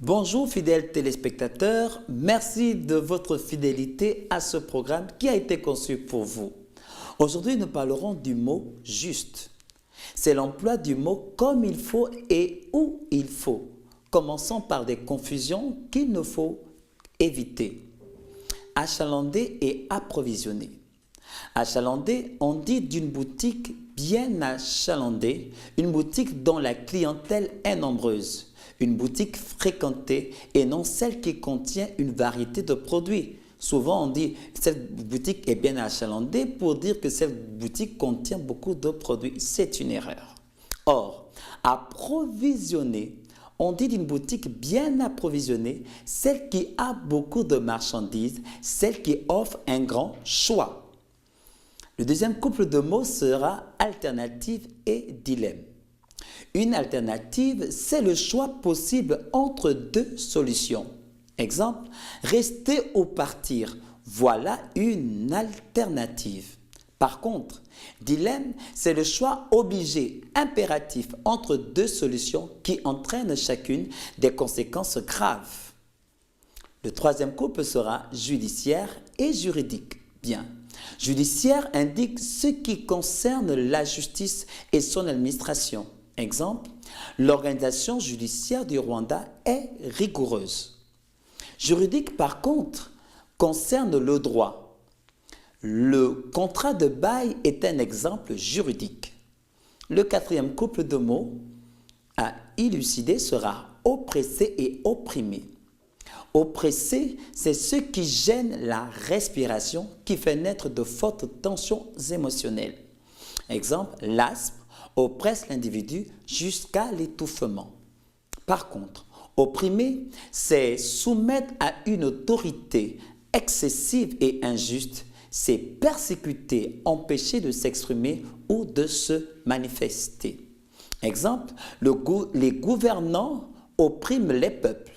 Bonjour fidèles téléspectateurs, merci de votre fidélité à ce programme qui a été conçu pour vous. Aujourd'hui, nous parlerons du mot « juste ». C'est l'emploi du mot « comme il faut » et « où il faut ». Commençons par des confusions qu'il nous faut éviter. Achalander et approvisionner. Achalander, on dit d'une boutique bien achalandée, une boutique dont la clientèle est nombreuse, une boutique fréquentée et non celle qui contient une variété de produits. Souvent, on dit que cette boutique est bien achalandée pour dire que cette boutique contient beaucoup de produits. C'est une erreur. Or, approvisionner, on dit d'une boutique bien approvisionnée, celle qui a beaucoup de marchandises, celle qui offre un grand choix. Le deuxième couple de mots sera alternative et dilemme. Une alternative, c'est le choix possible entre deux solutions. Exemple, rester ou partir, voilà une alternative. Par contre, dilemme, c'est le choix obligé, impératif entre deux solutions qui entraînent chacune des conséquences graves. Le troisième couple sera judiciaire et juridique. Bien. Judiciaire indique ce qui concerne la justice et son administration. Exemple, l'organisation judiciaire du Rwanda est rigoureuse. Juridique, par contre, concerne le droit. Le contrat de bail est un exemple juridique. Le quatrième couple de mots à élucider sera oppressé et opprimé. Oppressé, c'est ce qui gêne la respiration, qui fait naître de fortes tensions émotionnelles. Exemple, l'asthme oppresse l'individu jusqu'à l'étouffement. Par contre, opprimer, c'est soumettre à une autorité excessive et injuste, c'est persécuter, empêcher de s'exprimer ou de se manifester. Exemple, les gouvernants oppriment les peuples.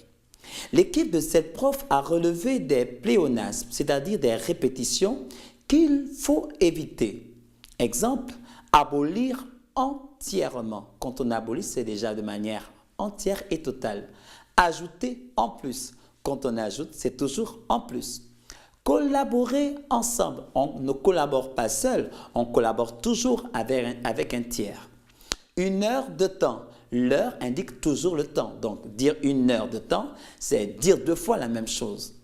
L'équipe de cette prof a relevé des pléonasmes, c'est-à-dire des répétitions qu'il faut éviter. Exemple, abolir entièrement. Quand on abolit, c'est déjà de manière entière et totale. Ajouter en plus. Quand on ajoute, c'est toujours en plus. Collaborer ensemble. On ne collabore pas seul, on collabore toujours avec un tiers. Une heure de temps. L'heure indique toujours le temps. Donc, dire une heure de temps, c'est dire deux fois la même chose.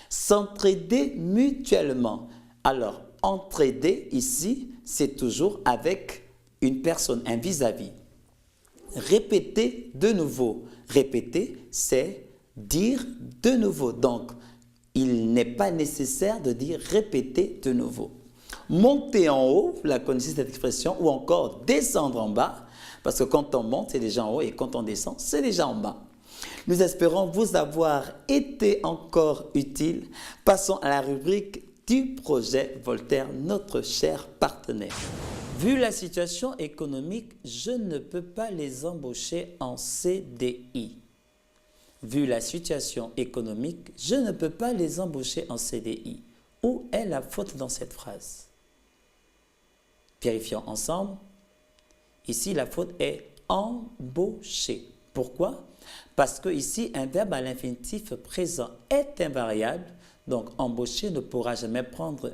S'entraider mutuellement. Alors, entraider ici, c'est toujours avec une personne, un vis-à-vis. Répéter de nouveau. Répéter, c'est dire de nouveau. Donc, il n'est pas nécessaire de dire répéter de nouveau. Monter en haut, vous la connaissez cette expression, ou encore descendre en bas, parce que quand on monte, c'est déjà en haut, et quand on descend, c'est déjà en bas. Nous espérons vous avoir été encore utile. Passons à la rubrique du projet Voltaire, notre cher partenaire. Vu la situation économique, je ne peux pas les embaucher en CDI. Vu la situation économique, je ne peux pas les embaucher en CDI. Où est la faute dans cette phrase? Vérifions ensemble. Ici, la faute est embaucher. Pourquoi? Parce que ici, un verbe à l'infinitif présent est invariable, donc embaucher ne pourra jamais prendre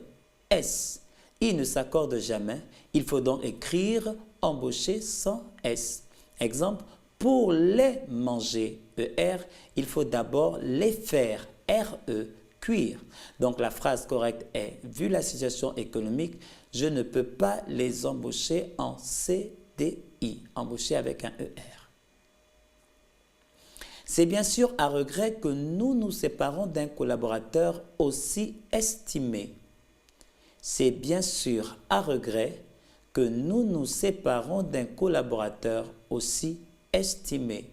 S. Il ne s'accorde jamais. Il faut donc écrire embaucher sans S. Exemple, pour les manger, ER, il faut d'abord les faire, RE, cuire. Donc la phrase correcte est, vu la situation économique, je ne peux pas les embaucher en CDI, embaucher avec un ER. C'est bien sûr à regret que nous nous séparons d'un collaborateur aussi estimé. C'est bien sûr à regret que nous nous séparons d'un collaborateur aussi estimé.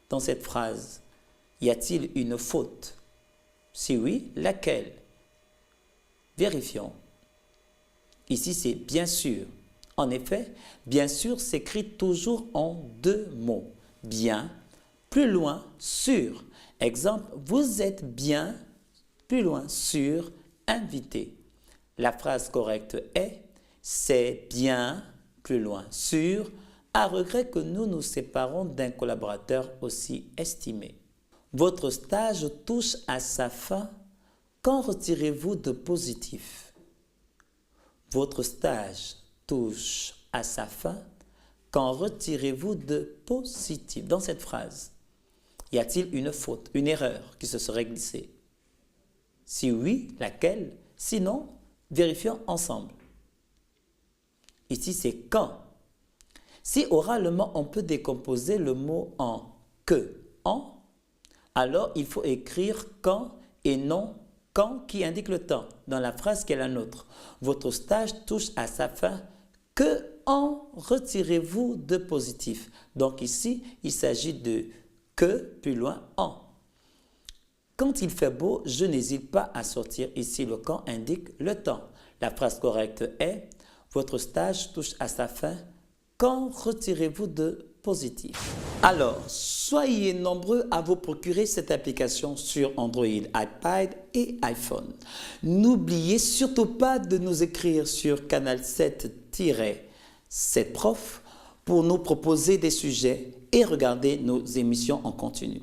Dans cette phrase, y a-t-il une faute? Si oui, laquelle? Vérifions. Ici, c'est bien sûr. En effet, bien sûr s'écrit toujours en deux mots. Bien, plus loin, sûr. Exemple, vous êtes bien, plus loin, sûr, invité. La phrase correcte est, c'est bien, plus loin, sûr, à regret que nous nous séparons d'un collaborateur aussi estimé. Votre stage touche à sa fin. Qu'en retirez-vous de positif? Votre stage touche à sa fin. Qu'en retirez-vous de positif? Dans cette phrase, y a-t-il une faute, une erreur qui se serait glissée? Si oui, laquelle? Sinon, vérifions ensemble. Ici, c'est quand. Si oralement, on peut décomposer le mot en que, en, alors il faut écrire quand et non quand qui indique le temps dans la phrase qui est la nôtre. Votre stage touche à sa fin. Que en retirez-vous de positif? Donc ici, il s'agit de que, plus loin, en. Quand il fait beau, je n'hésite pas à sortir. Ici, le quand indique le temps. La phrase correcte est « Votre stage touche à sa fin. Qu'en retirez-vous de positif ?» Alors, soyez nombreux à vous procurer cette application sur Android, iPad et iPhone. N'oubliez surtout pas de nous écrire sur canal 7-7prof pour nous proposer des sujets et regarder nos émissions en continu.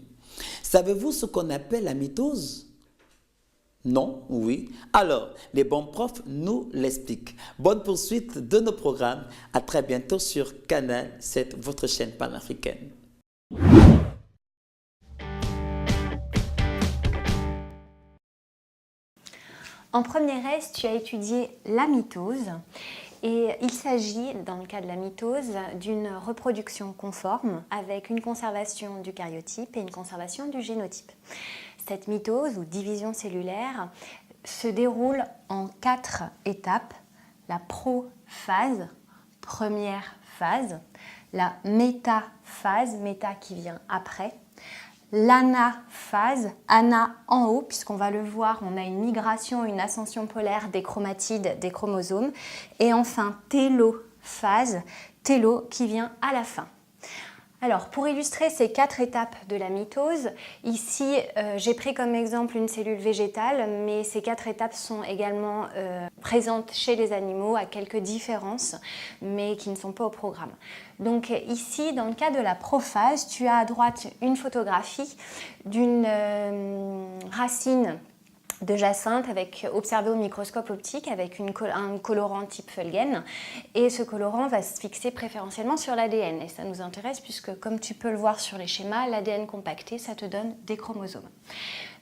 Savez-vous ce qu'on appelle la mitose? Non? Oui? Alors, les bons profs nous l'expliquent. Bonne poursuite de nos programmes. À très bientôt sur Canal 7, votre chaîne panafricaine. En première S, tu as étudié la mitose. Et il s'agit, dans le cas de la mitose, d'une reproduction conforme avec une conservation du karyotype et une conservation du génotype. Cette mitose ou division cellulaire se déroule en 4 étapes. La prophase, première phase, la métaphase, méta qui vient après, l'anaphase, ana en haut, puisqu'on va le voir, on a une migration, une ascension polaire des chromatides, des chromosomes. Et enfin, télophase, télo qui vient à la fin. Alors, pour illustrer ces 4 étapes de la mitose, ici, j'ai pris comme exemple une cellule végétale, mais ces 4 étapes sont également présentes chez les animaux à quelques différences, mais qui ne sont pas au programme. Donc ici, dans le cas de la prophase, tu as à droite une photographie d'une racine de jacinthe observé au microscope optique avec un colorant type Fulgen, et ce colorant va se fixer préférentiellement sur l'ADN et ça nous intéresse puisque, comme tu peux le voir sur les schémas, l'ADN compacté, ça te donne des chromosomes.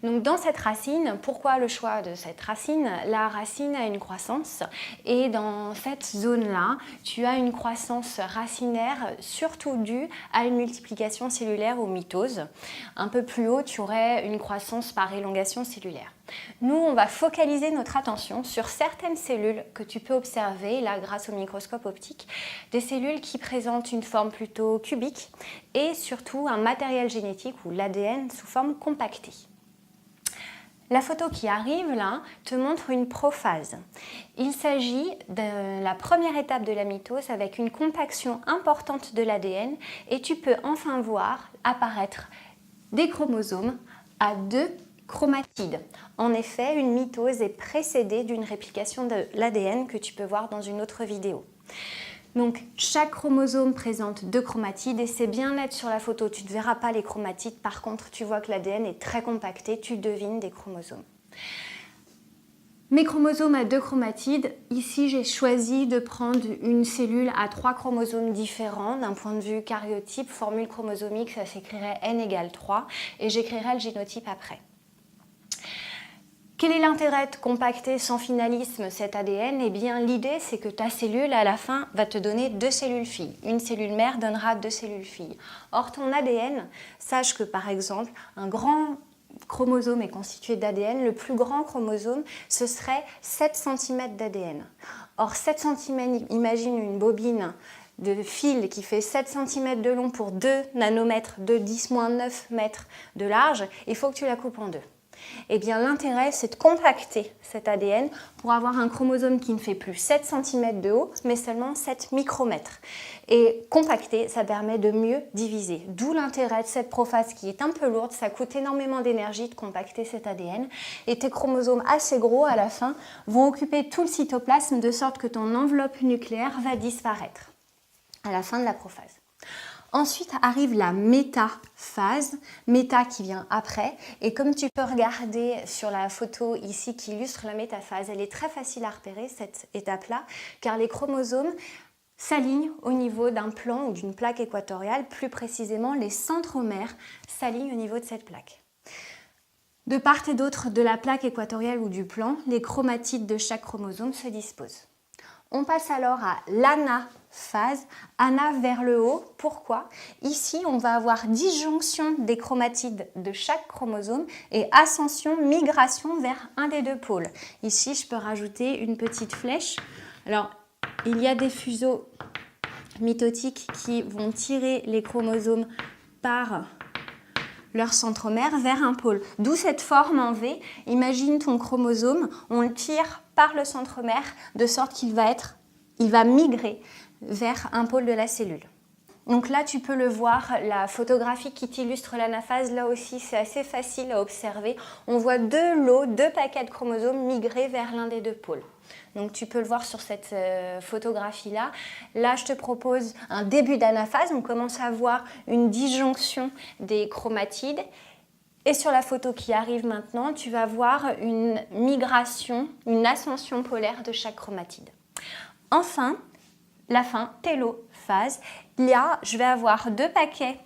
Donc dans cette racine, pourquoi le choix de cette racine? La racine a une croissance et dans cette zone-là, tu as une croissance racinaire surtout due à une multiplication cellulaire ou mitose. Un peu plus haut, tu aurais une croissance par élongation cellulaire. Nous, on va focaliser notre attention sur certaines cellules que tu peux observer, là grâce au microscope optique, des cellules qui présentent une forme plutôt cubique et surtout un matériel génétique ou l'ADN sous forme compactée. La photo qui arrive là te montre une prophase. Il s'agit de la première étape de la mitose avec une compaction importante de l'ADN et tu peux enfin voir apparaître des chromosomes à 2 chromatides. En effet, une mitose est précédée d'une réplication de l'ADN que tu peux voir dans une autre vidéo. Donc, chaque chromosome présente 2 chromatides et c'est bien net sur la photo. Tu ne verras pas les chromatides. Par contre, tu vois que l'ADN est très compacté. Tu devines des chromosomes. Mes chromosomes à 2 chromatides, ici j'ai choisi de prendre une cellule à 3 chromosomes différents d'un point de vue karyotype, formule chromosomique, ça s'écrirait n égale 3 et j'écrirai le génotype après. Quel est l'intérêt de compacter sans finalisme cet ADN? Eh bien, l'idée, c'est que ta cellule, à la fin, va te donner 2 cellules filles. Une cellule mère donnera 2 cellules filles. Or, ton ADN, sache que, par exemple, un grand chromosome est constitué d'ADN. Le plus grand chromosome, ce serait 7 cm d'ADN. Or, 7 cm, imagine une bobine de fil qui fait 7 cm de long pour 2 nanomètres, de 10-9 mètres de large. Il faut que tu la coupes en 2. Eh bien, l'intérêt, c'est de compacter cet ADN pour avoir un chromosome qui ne fait plus 7 cm de haut, mais seulement 7 micromètres. Et compacter, ça permet de mieux diviser. D'où l'intérêt de cette prophase qui est un peu lourde. Ça coûte énormément d'énergie de compacter cet ADN. Et tes chromosomes assez gros, à la fin, vont occuper tout le cytoplasme de sorte que ton enveloppe nucléaire va disparaître à la fin de la prophase. Ensuite arrive la métaphase, méta qui vient après. Et comme tu peux regarder sur la photo ici qui illustre la métaphase, elle est très facile à repérer cette étape-là, car les chromosomes s'alignent au niveau d'un plan ou d'une plaque équatoriale, plus précisément les centromères s'alignent au niveau de cette plaque. De part et d'autre de la plaque équatoriale ou du plan, les chromatides de chaque chromosome se disposent. On passe alors à l'anaphase, ana vers le haut. Pourquoi? Ici, on va avoir disjonction des chromatides de chaque chromosome et ascension, migration vers un des deux pôles. Ici, je peux rajouter une petite flèche. Alors, il y a des fuseaux mitotiques qui vont tirer les chromosomes par leur centromère vers un pôle. D'où cette forme en V. Imagine ton chromosome, on le tire par le centromère de sorte qu'il va migrer vers un pôle de la cellule. Donc là, tu peux le voir, la photographie qui t'illustre l'anaphase, là aussi, c'est assez facile à observer. On voit deux paquets de chromosomes migrer vers l'un des deux pôles. Donc tu peux le voir sur cette photographie-là. Là, je te propose un début d'anaphase. On commence à voir une disjonction des chromatides. Et sur la photo qui arrive maintenant, tu vas voir une migration, une ascension polaire de chaque chromatide. Enfin, la fin, télophase. Là, je vais avoir deux paquets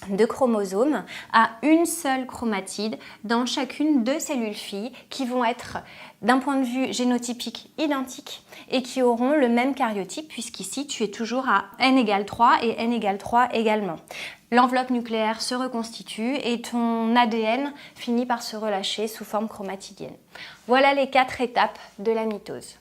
de chromosomes à une seule chromatide dans chacune de cellules filles qui vont être d'un point de vue génotypique identiques et qui auront le même karyotype puisqu'ici tu es toujours à n égale 3 et n égale 3 également. L'enveloppe nucléaire se reconstitue et ton ADN finit par se relâcher sous forme chromatidienne. Voilà les 4 étapes de la mitose.